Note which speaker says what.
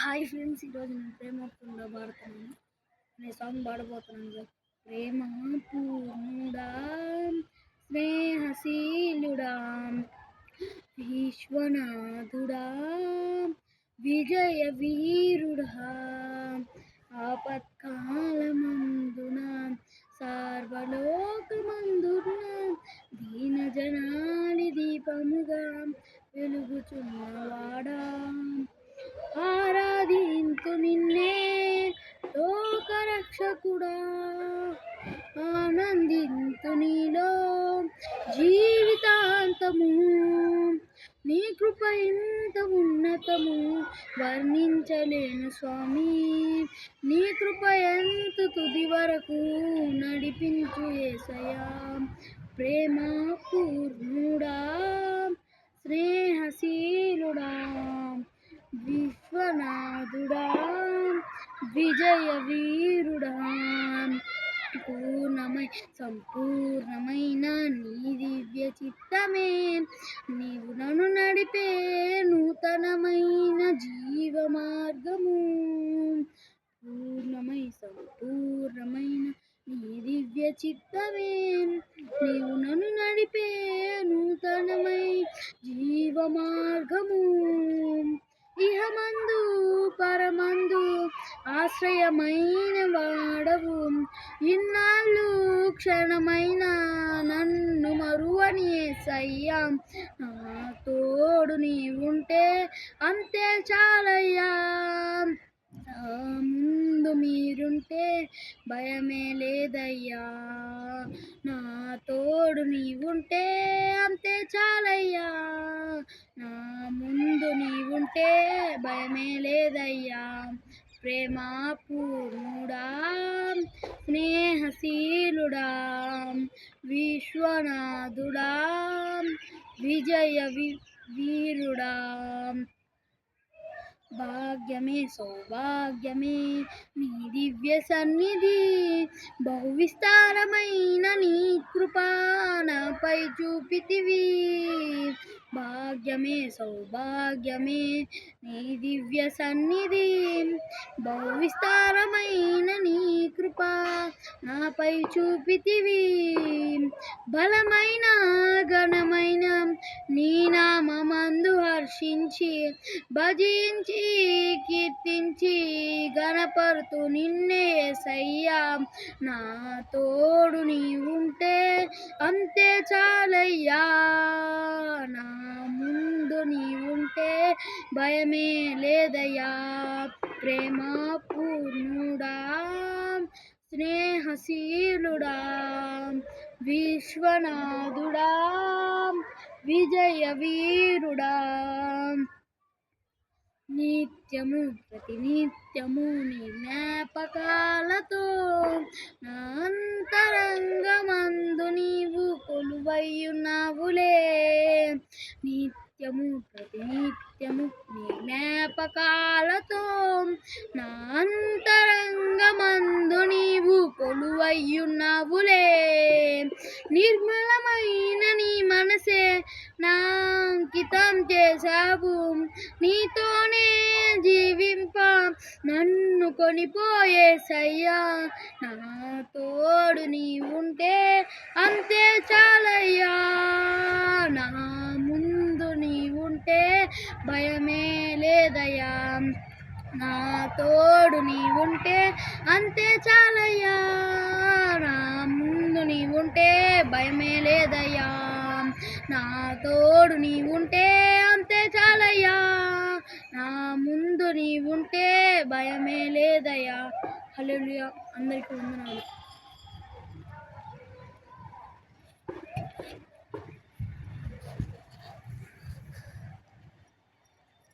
Speaker 1: Hi friends, ఈరోజు నేను ప్రేమోత్సవంలో పాడుతున్నాను అనే సాంగ్ పాడబోతున్నాను. ప్రేమ పూర్ణుడా, స్నేహశీలుడా, విశ్వనాథుడా, విజయ వీరుడా, ఆపత్కాలమందున సర్వలోకమందున దీన జనాని దీపముగా వెలుగుచున్నవాడా, ఆరాధింతు నిన్నే లోకరక్షకుడా, ఆనందింతు నీలో జీవితాంతము. నీ కృప ఎంత ఉన్నతము వర్ణించలేను స్వామి, నీ కృప ఎంత తుది వరకు నడిపించు యేసయ్యా. ప్రేమ పూర్ణుడా, స్నేహశీలుడా, విశ్వనాథుడా, విజయ వీరుడా, సంపూర్ణమైన నీ దివ్య చిత్తమే నీవు నన్ను నడిపే నూతనమైన జీవ మార్గము. సంపూర్ణమైన నీ దివ్య చిత్తమే నీవు నన్ను నడిపే నూతనమై జీవ మార్గము. ఇహమందు పరమందు ఆశ్రయమైన వాడవు, ఇన్నాళ్ళు క్షణమైన నన్ను మరువని యేసయ్యా. నా తోడు నీవుంటే అంతే చాలయ్యా, నా ముందు మీరుంటే భయమే లేదయ్యా. నా తోడు నీవుంటే అంతే చాలయ్యా, నా ముందు నీవుంటే భయమే లేదయ్యా. ప్రేమ పూర్ణుడా, స్నేహశీలుడా, విశ్వనాథుడా, విజయ వీరుడా, భాగ్యమే సౌభాగ్యమే నీ దివ్య సన్నిధి, బహు విస్తారమైన నీ కృపా నాపై చూపితివి. భాగ్యమే సౌభాగ్యమే నీ దివ్య సన్నిధి, బహు విస్తారమైన నీ కృపా నాపై చూపితివి. బలమైన ఘనమైన నీ నామమందు హర్షించి భజించి కీర్తించి గణపరుతు నిన్నే యేసయ్యా. నా తోడు నీవుంటే అంతే చాలయ్యా, నా ముందు నీవుంటే భయమే లేదయ్యా. ప్రేమ పూర్ణుడా, స్నేహశీలుడా, విశ్వనాథుడా, విజయ వీరుడా, నిత్యము ప్రతినిత్యము నీ జ్ఞాపకాలతో నా అంతరంగమందు నీవు కొలువయ్యున్నావులే. నిత్యము ప్రతినిత్యము నీ జ్ఞాపకాలతో నా అంతరంగమందు నీవు కొలువయ్యున్నావులే. నిర్మలమైన నీ మనసే నా అంకితం చేశావు, నీతోనే జీవింప నన్ను కొనిపోయేసయ్యా. నా తోడు నీవుంటే అంతే చాలయ్యా, నా ముందు నీవుంటే భయమే లేదయ్యా. నా తోడు నీవుంటే అంతే చాలయ్యా, నా ముందు నీవుంటే భయమే లేదయ్యా. నా తోడు నీవుంటే అంతే చాలయ్యా, నా ముందు నీవుంటే భయమే లేదయ్యా. హల్లెలూయా. అందరికీ వందనాలు.